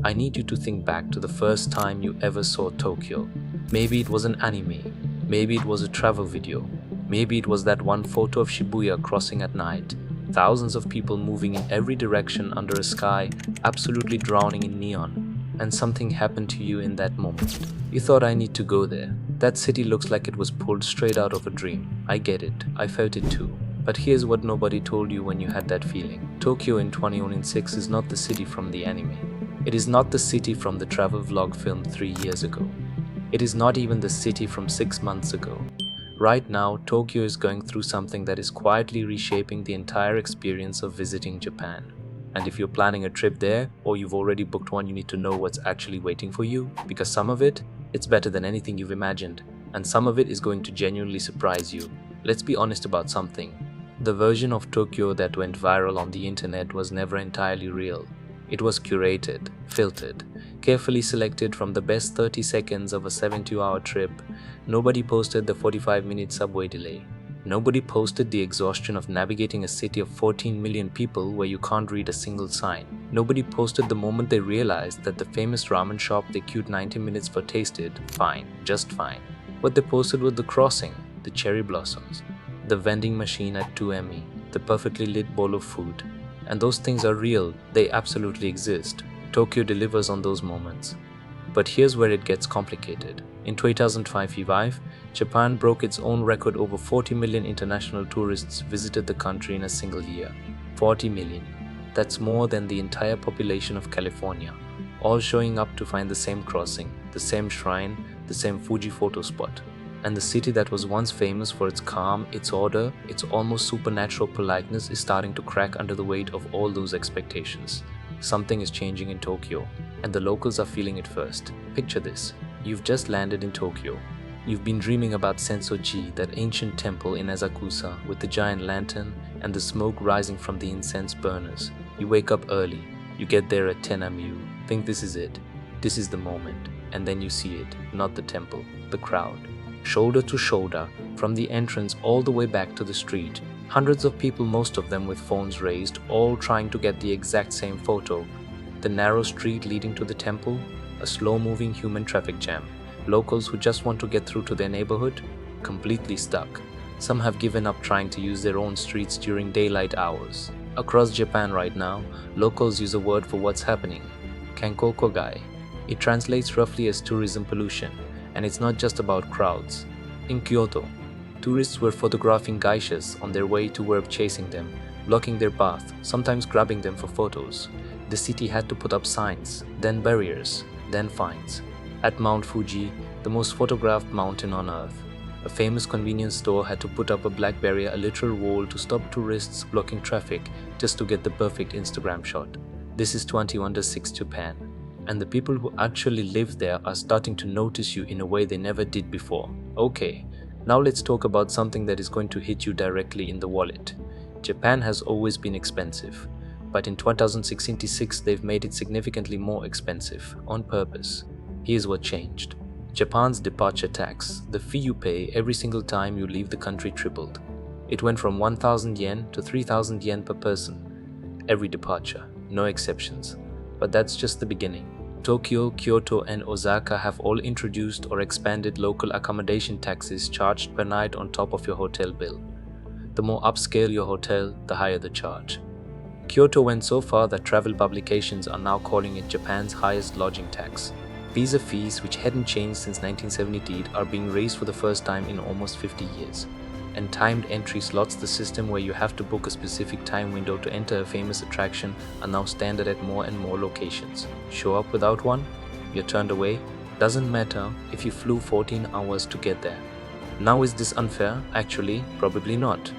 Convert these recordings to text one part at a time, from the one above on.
I need you to think back to the first time you ever saw Tokyo. Maybe it was an anime, maybe it was a travel video, maybe it was that one photo of Shibuya crossing at night, thousands of people moving in every direction under a sky absolutely drowning in neon. And something happened to you in that moment. You thought, I need to go there. That city looks like it was pulled straight out of a dream. I get it, I felt it too. But here's what nobody told you when you had that feeling. Tokyo in 2006 is not the city from the anime. It is not the city from the travel vlog film 3 years ago. It is not even the city from 6 months ago. Right now, Tokyo is going through something that is quietly reshaping the entire experience of visiting Japan. And if you're planning a trip there, or you've already booked one, you need to know what's actually waiting for you, because some of it, it's better than anything you've imagined, and some of it is going to genuinely surprise you. Let's be honest about something. The version of Tokyo that went viral on the internet was never entirely real. It was curated, filtered, carefully selected from the best 30 seconds of a 72-hour trip. Nobody posted the 45-minute subway delay. Nobody posted the exhaustion of navigating a city of 14 million people where you can't read a single sign. Nobody posted the moment they realized that the famous ramen shop they queued 90 minutes for tasted fine, just fine. What they posted was the crossing, the cherry blossoms, the vending machine at 2ME, the perfectly lit bowl of food. And those things are real, they absolutely exist. Tokyo delivers on those moments. But here's where it gets complicated. In 2005, Japan broke its own record. Over 40 million international tourists visited the country in a single year. 40 million. That's more than the entire population of California, all showing up to find the same crossing, the same shrine, the same Fuji photo spot. And the city that was once famous for its calm, its order, its almost supernatural politeness is starting to crack under the weight of all those expectations. Something is changing in Tokyo, and the locals are feeling it first. Picture this. You've just landed in Tokyo. You've been dreaming about Sensoji, that ancient temple in Asakusa with the giant lantern and the smoke rising from the incense burners. You wake up early. You get there at 10 am. You think this is it. This is the moment. And then you see it, not the temple, the crowd. Shoulder to shoulder, from the entrance all the way back to the street. Hundreds of people, most of them with phones raised, all trying to get the exact same photo. The narrow street leading to the temple, a slow-moving human traffic jam. Locals who just want to get through to their neighborhood, completely stuck. Some have given up trying to use their own streets during daylight hours. Across Japan right now, locals use a word for what's happening: kankō kōgai. It translates roughly as tourism pollution. And it's not just about crowds. In Kyoto, tourists were photographing geishas on their way to work, chasing them, blocking their path, sometimes grabbing them for photos. The city had to put up signs, then barriers, then fines. At Mount Fuji, the most photographed mountain on earth, a famous convenience store had to put up a black barrier, a literal wall, to stop tourists blocking traffic just to get the perfect Instagram shot. This is 21-6 Japan. And the people who actually live there are starting to notice you in a way they never did before. Okay, now let's talk about something that is going to hit you directly in the wallet. Japan has always been expensive, but in 2066 they've made it significantly more expensive, on purpose. Here's what changed. Japan's departure tax, the fee you pay every single time you leave the country, tripled. It went from 1,000 yen to 3,000 yen per person. Every departure, no exceptions. But that's just the beginning. Tokyo, Kyoto, and Osaka have all introduced or expanded local accommodation taxes charged per night on top of your hotel bill. The more upscale your hotel, the higher the charge. Kyoto went so far that travel publications are now calling it Japan's highest lodging tax. Visa fees, which hadn't changed since 1978, are being raised for the first time in almost 50 years. And timed entry slots, the system where you have to book a specific time window to enter a famous attraction, are now standard at more and more locations. Show up without one? You're turned away? Doesn't matter if you flew 14 hours to get there. Now, is this unfair? Actually, probably not.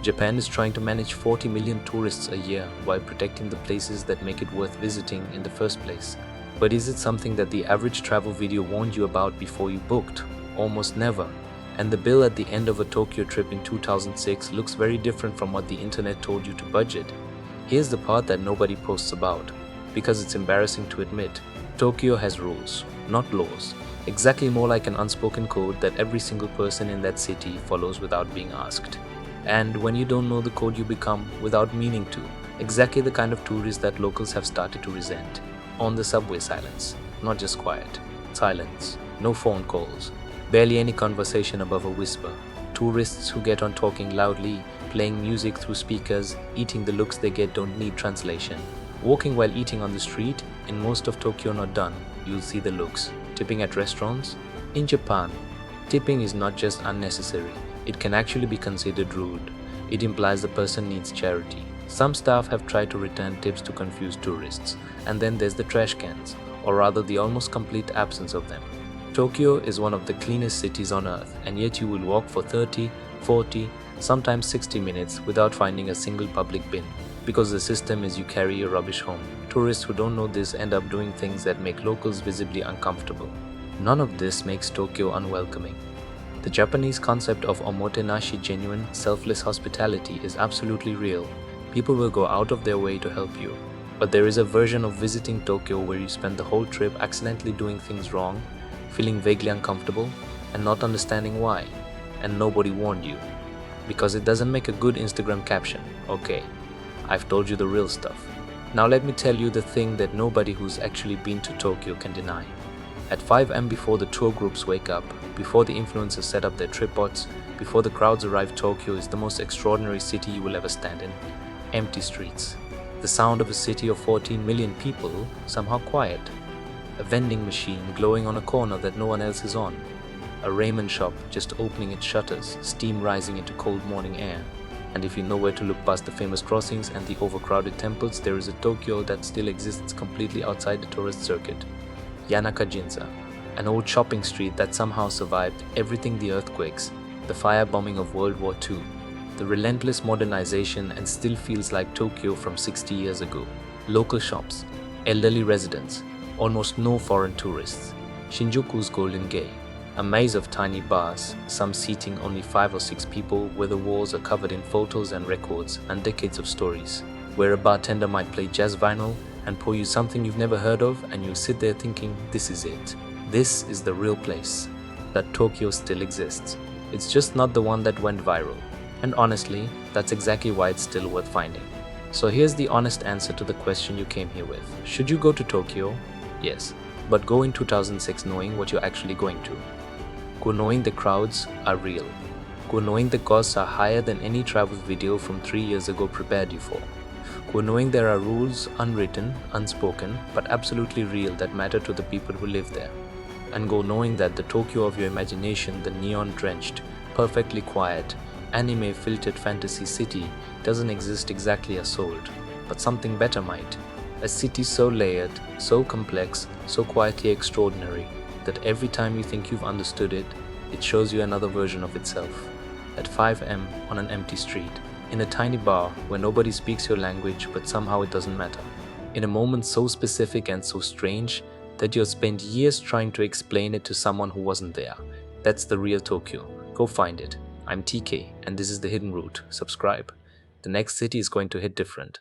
Japan is trying to manage 40 million tourists a year while protecting the places that make it worth visiting in the first place. But is it something that the average travel video warned you about before you booked? Almost never. And the bill at the end of a Tokyo trip in 2006 looks very different from what the internet told you to budget. Here's the part that nobody posts about, because it's embarrassing to admit. Tokyo has rules, not laws. Exactly, more like an unspoken code that every single person in that city follows without being asked. And when you don't know the code, you become, without meaning to, exactly the kind of tourist that locals have started to resent. On the subway, silence. Not just quiet. Silence. No phone calls. Barely any conversation above a whisper. Tourists who get on talking loudly, playing music through speakers, eating the looks they get don't need translation. Walking while eating on the street, in most of Tokyo not done, you'll see the looks. Tipping at restaurants? In Japan, tipping is not just unnecessary, it can actually be considered rude. It implies the person needs charity. Some staff have tried to return tips to confuse tourists. And then there's the trash cans, or rather the almost complete absence of them. Tokyo is one of the cleanest cities on earth, and yet you will walk for 30, 40, sometimes 60 minutes without finding a single public bin. Because the system is you carry your rubbish home. Tourists who don't know this end up doing things that make locals visibly uncomfortable. None of this makes Tokyo unwelcoming. The Japanese concept of omotenashi, genuine, selfless hospitality, is absolutely real. People will go out of their way to help you. But there is a version of visiting Tokyo where you spend the whole trip accidentally doing things wrong, feeling vaguely uncomfortable, and not understanding why. And nobody warned you. Because it doesn't make a good Instagram caption. Okay, I've told you the real stuff. Now let me tell you the thing that nobody who's actually been to Tokyo can deny. At 5 am, before the tour groups wake up, before the influencers set up their tripods, before the crowds arrive, Tokyo is the most extraordinary city you will ever stand in. Empty streets. The sound of a city of 14 million people, somehow quiet. A vending machine glowing on a corner that no one else is on. A ramen shop just opening its shutters, steam rising into cold morning air. And if you know where to look past the famous crossings and the overcrowded temples, there is a Tokyo that still exists completely outside the tourist circuit. Yanaka-jinza, an old shopping street that somehow survived everything: the earthquakes, the firebombing of World War II, the relentless modernization, and still feels like Tokyo from 60 years ago. Local shops, elderly residents, almost no foreign tourists. Shinjuku's Golden Gate, a maze of tiny bars, some seating only 5 or 6 people, where the walls are covered in photos and records and decades of stories, where a bartender might play jazz vinyl and pour you something you've never heard of, and you'll sit there thinking, this is it. This is the real place. That Tokyo still exists. It's just not the one that went viral. And honestly, that's exactly why it's still worth finding. So here's the honest answer to the question you came here with. Should you go to Tokyo? Yes. But go in 2006 knowing what you're actually going to. Go knowing the crowds are real. Go knowing the costs are higher than any travel video from 3 years ago prepared you for. Go knowing there are rules, unwritten, unspoken, but absolutely real, that matter to the people who live there. And go knowing that the Tokyo of your imagination, the neon-drenched, perfectly quiet, anime-filtered fantasy city, doesn't exist exactly as sold, but something better might. A city so layered, so complex, so quietly extraordinary, that every time you think you've understood it, it shows you another version of itself. At 5 am on an empty street, in a tiny bar where nobody speaks your language, but somehow it doesn't matter. In a moment so specific and so strange that you'll spend years trying to explain it to someone who wasn't there. That's the real Tokyo. Go find it. I'm TK, and this is The Hidden Route. Subscribe. The next city is going to hit different.